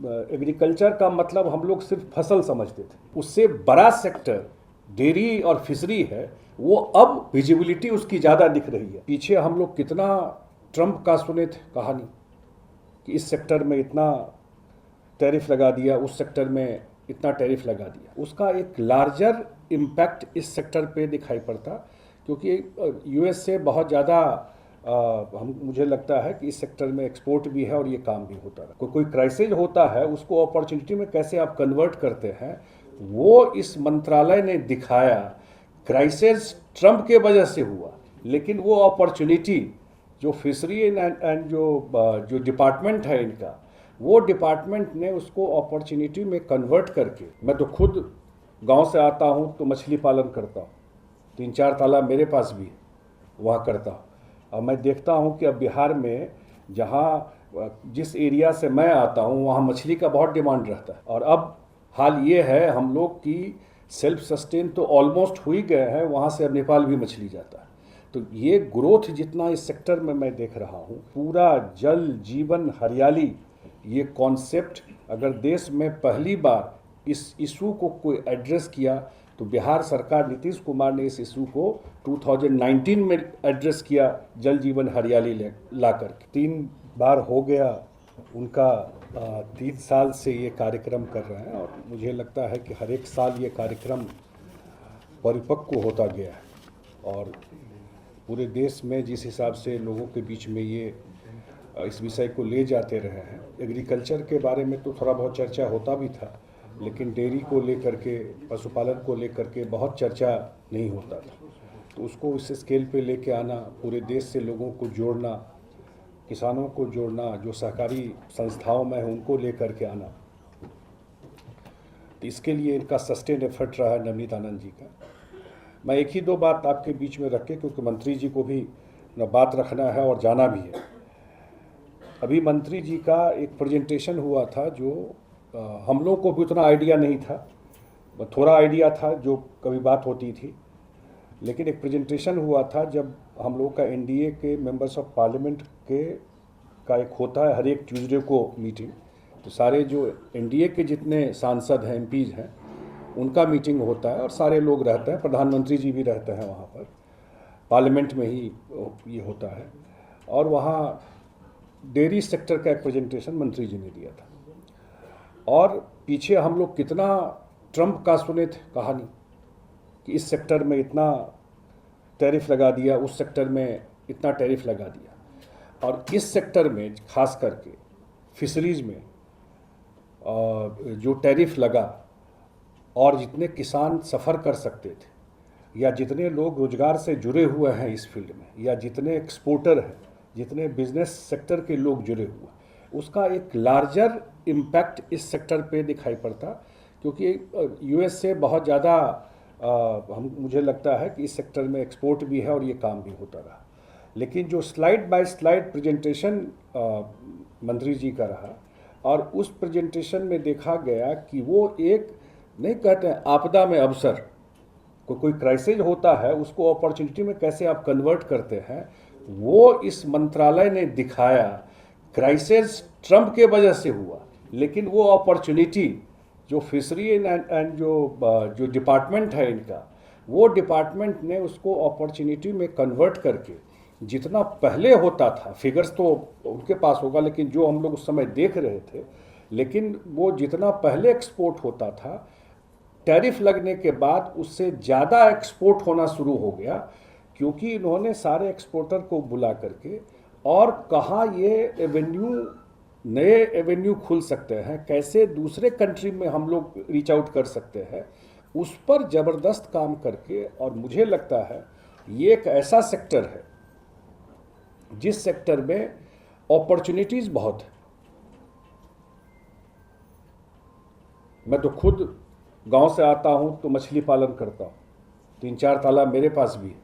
Agriculture का मतलब हम लोग सिर्फ फसल समझते थे, उससे बड़ा सेक्टर डेयरी और फिशरी है, वो अब विजिबिलिटी उसकी ज़्यादा दिख रही है। पीछे हम लोग कितना ट्रंप का सुने थे कहानी कि इस सेक्टर में इतना टैरिफ लगा दिया, उस सेक्टर में इतना टैरिफ लगा दिया, उसका एक लार्जर इम्पैक्ट इस सेक्टर पे दिखाई पड़ता, क्योंकि यूएस से बहुत ज़्यादा मुझे लगता है कि इस सेक्टर में एक्सपोर्ट भी है और ये काम भी होता है। कोई क्राइसिस होता है, उसको अपॉर्चुनिटी में कैसे आप कन्वर्ट करते हैं, वो इस मंत्रालय ने दिखाया। क्राइसिस ट्रंप के वजह से हुआ, लेकिन वो अपॉर्चुनिटी जो फिशरी एंड जो डिपार्टमेंट है इनका, वो डिपार्टमेंट ने उसको अपॉर्चुनिटी में कन्वर्ट करके, मैं तो खुद गांव से आता हूं तो मछली पालन करता हूं, 3-4 तालाब मेरे पास भी है, वहाँ करता हूँ। और मैं देखता हूँ कि अब बिहार में जहाँ जिस एरिया से मैं आता हूँ वहाँ मछली का बहुत डिमांड रहता है, और अब हाल ये है हम लोग की सेल्फ सस्टेन तो ऑलमोस्ट हो ही गए हैं, वहाँ से अब नेपाल भी मछली जाता है। तो ये ग्रोथ जितना इस सेक्टर में मैं देख रहा हूँ, पूरा जल जीवन हरियाली, ये कॉन्सेप्ट अगर देश में पहली बार इस इशू को कोई एड्रेस किया तो बिहार सरकार नीतीश कुमार ने इस इशू को 2019 में एड्रेस किया, जल जीवन हरियाली ला करके। 3 बार हो गया उनका, 3 साल से ये कार्यक्रम कर रहे हैं, और मुझे लगता है कि हर एक साल ये कार्यक्रम परिपक्व होता गया है। और पूरे देश में जिस हिसाब से लोगों के बीच में ये इस विषय को ले जाते रहे हैं, एग्रीकल्चर के बारे में तो थोड़ा बहुत चर्चा होता भी था, लेकिन डेयरी को लेकर के, पशुपालन को लेकर के बहुत चर्चा नहीं होता था। तो उसको इस स्केल पे लेके आना, पूरे देश से लोगों को जोड़ना, किसानों को जोड़ना, जो सहकारी संस्थाओं में है उनको लेकर के आना, तो इसके लिए इनका सस्टेन एफर्ट रहा है नवनीत आनंद जी का। मैं एक ही 2 बात आपके बीच में रख के, क्योंकि मंत्री जी को भी न बात रखना है और जाना भी है। अभी मंत्री जी का एक प्रेजेंटेशन हुआ था जो हम लोग को भी उतना आइडिया नहीं था, थोड़ा आइडिया था जो कभी बात होती थी, लेकिन एक प्रेजेंटेशन हुआ था जब हम लोग का एनडीए के मेंबर्स ऑफ पार्लियामेंट का एक होता है हर एक ट्यूसडे को मीटिंग, तो सारे जो एनडीए के जितने सांसद हैं, एमपीज हैं, उनका मीटिंग होता है और सारे लोग रहते हैं, प्रधानमंत्री जी भी रहते हैं वहाँ पर, पार्लियामेंट में ही ये होता है। और वहाँ डेयरी सेक्टर का एक प्रेजेंटेशन मंत्री जी ने दिया था, और पीछे हम लोग कितना ट्रंप का सुने थे कहानी कि इस सेक्टर में इतना टैरिफ लगा दिया, उस सेक्टर में इतना टैरिफ लगा दिया। और इस सेक्टर में खास करके फिशरीज़ में जो टैरिफ लगा, और जितने किसान सफ़र कर सकते थे, या जितने लोग रोजगार से जुड़े हुए हैं इस फील्ड में, या जितने एक्सपोर्टर हैं, जितने बिजनेस सेक्टर के लोग जुड़े हुए, उसका एक लार्जर इम्पैक्ट इस सेक्टर पे दिखाई पड़ता, क्योंकि यूएस से बहुत ज़्यादा मुझे लगता है कि इस सेक्टर में एक्सपोर्ट भी है और ये काम भी होता रहा। लेकिन जो स्लाइड बाय स्लाइड प्रेजेंटेशन मंत्री जी का रहा, और उस प्रेजेंटेशन में देखा गया कि वो एक, नहीं कहते हैं आपदा में अवसर, कोई क्राइसिस होता है उसको अपॉर्चुनिटी में कैसे आप कन्वर्ट करते हैं, वो इस मंत्रालय ने दिखाया। क्राइसिस ट्रंप के वजह से हुआ, लेकिन वो अपॉर्चुनिटी जो फिशरी एंड जो डिपार्टमेंट है इनका, वो डिपार्टमेंट ने उसको अपॉर्चुनिटी में कन्वर्ट करके, जितना पहले होता था, फिगर्स तो उनके पास होगा लेकिन जो हम लोग उस समय देख रहे थे, लेकिन वो जितना पहले एक्सपोर्ट होता था, टैरिफ लगने के बाद उससे ज़्यादा एक्सपोर्ट होना शुरू हो गया, क्योंकि इन्होंने सारे एक्सपोर्टर को बुला करके, और कहाँ ये एवेन्यू, नए एवेन्यू खुल सकते हैं, कैसे दूसरे कंट्री में हम लोग रीच आउट कर सकते हैं, उस पर ज़बरदस्त काम करके। और मुझे लगता है ये एक ऐसा सेक्टर है जिस सेक्टर में अपॉर्चुनिटीज़ बहुत है। मैं तो खुद गांव से आता हूँ तो मछली पालन करता हूँ, 3-4 तालाब मेरे पास भी है,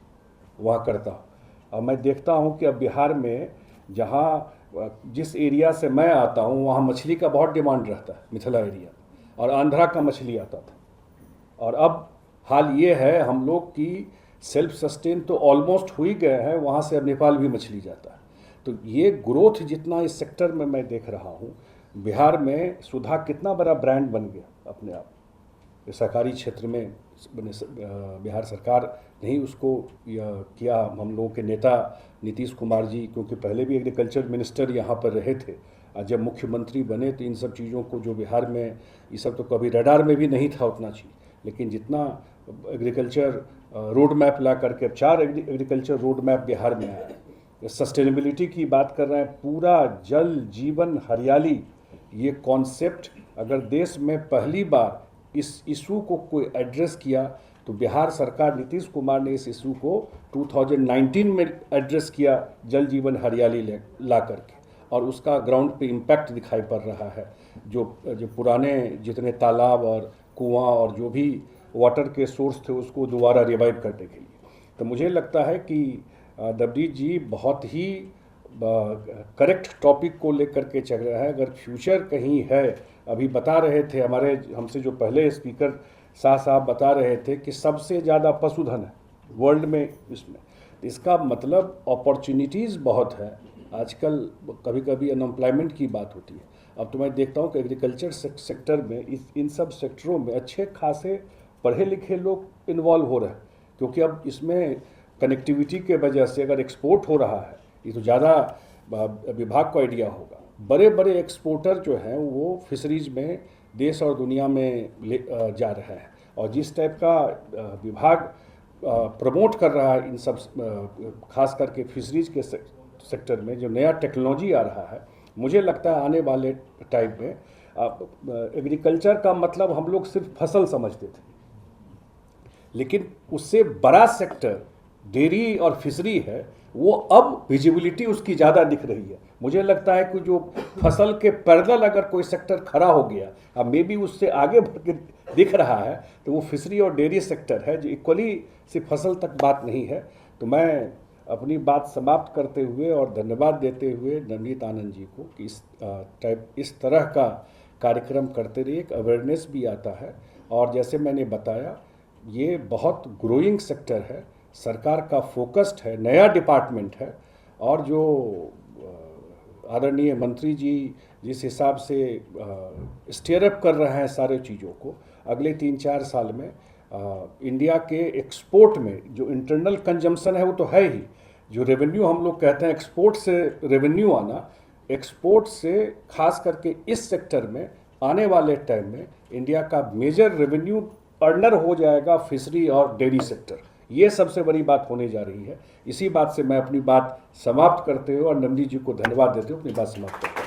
वहाँ करता हूँ। और मैं देखता हूँ कि अब बिहार में जहाँ जिस एरिया से मैं आता हूँ वहाँ मछली का बहुत डिमांड रहता है, मिथिला एरिया, और आंध्रा का मछली आता था। और अब हाल ये है हम लोग की सेल्फ सस्टेन तो ऑलमोस्ट हो ही गए हैं, वहाँ से अब नेपाल भी मछली जाता है। तो ये ग्रोथ जितना इस सेक्टर में मैं देख रहा हूँ, बिहार में सुधा कितना बड़ा ब्रांड बन गया अपने आप। सरकारी क्षेत्र में बिहार सरकार ने ही उसको किया। हम लोगों के नेता नीतीश कुमार जी, क्योंकि पहले भी एग्रीकल्चर मिनिस्टर यहाँ पर रहे थे, और जब मुख्यमंत्री बने तो इन सब चीज़ों को जो बिहार में ये सब तो कभी रडार में भी नहीं था उतना चीज़, लेकिन जितना एग्रीकल्चर रोड मैप ला करके 4 एग्रीकल्चर रोड मैप बिहार में आया। सस्टेनेबिलिटी की बात कर रहे हैं, पूरा जल जीवन हरियाली, ये कॉन्सेप्ट अगर देश में पहली बार इस इशू को कोई एड्रेस किया तो बिहार सरकार नीतीश कुमार ने इस इशू को 2019 में एड्रेस किया, जल जीवन हरियाली ला करके, और उसका ग्राउंड पे इम्पैक्ट दिखाई पड़ रहा है। जो पुराने जितने तालाब और कुआं और जो भी वाटर के सोर्स थे उसको दोबारा रिवाइव करने के लिए। तो मुझे लगता है कि दबरीत जी बहुत ही करेक्ट टॉपिक को लेकर के चल रहा है। अगर फ्यूचर कहीं है, अभी बता रहे थे हमसे जो पहले स्पीकर शाह साहब बता रहे थे कि सबसे ज़्यादा पशुधन है वर्ल्ड में इसमें, इसका मतलब अपॉर्चुनिटीज़ बहुत है। आजकल कभी कभी अनएम्प्लॉयमेंट की बात होती है, अब तो मैं देखता हूँ कि एग्रीकल्चर सेक्टर में इन सब सेक्टरों में अच्छे खासे पढ़े लिखे लोग इन्वॉल्व हो रहे हैं, क्योंकि अब इसमें कनेक्टिविटी के वजह से अगर एक्सपोर्ट हो रहा है, ये तो ज़्यादा विभाग को आइडिया होगा। बड़े बड़े एक्सपोर्टर जो हैं वो फिशरीज में देश और दुनिया में जा रहे हैं, और जिस टाइप का विभाग प्रमोट कर रहा है इन सब खास करके फिशरीज के सेक्टर में जो नया टेक्नोलॉजी आ रहा है, मुझे लगता है आने वाले टाइम में एग्रीकल्चर का मतलब हम लोग सिर्फ फसल समझते थे, लेकिन उससे बड़ा सेक्टर डेयरी और फिशरी है, वो अब विजिबिलिटी उसकी ज़्यादा दिख रही है। मुझे लगता है कि जो फसल के पैरेलल अगर कोई सेक्टर खड़ा हो गया, अब मे बी उससे आगे बढ़ के दिख रहा है, तो वो फिशरी और डेयरी सेक्टर है, जो इक्वली सिर्फ फसल तक बात नहीं है। तो मैं अपनी बात समाप्त करते हुए और धन्यवाद देते हुए नवनीत आनंद जी को कि इस तरह का कार्यक्रम करते रहिए, एक अवेयरनेस भी आता है। और जैसे मैंने बताया, ये बहुत ग्रोइंग सेक्टर है, सरकार का फोकस्ड है, नया डिपार्टमेंट है, और जो आदरणीय मंत्री जी जिस हिसाब से स्टीयर अप कर रहे हैं सारे चीज़ों को, अगले 3-4 साल में इंडिया के एक्सपोर्ट में जो इंटरनल कंजम्पशन है वो तो है ही, जो रेवेन्यू हम लोग कहते हैं एक्सपोर्ट से रेवेन्यू आना, एक्सपोर्ट से खास करके इस सेक्टर में आने वाले टाइम में इंडिया का मेजर रेवेन्यू अर्नर हो जाएगा फिशरी और डेयरी सेक्टर। ये सबसे बड़ी बात होने जा रही है। इसी बात से मैं अपनी बात समाप्त करते हुए और नंदी जी को धन्यवाद देते हुए अपनी बात समाप्त करता हूँ।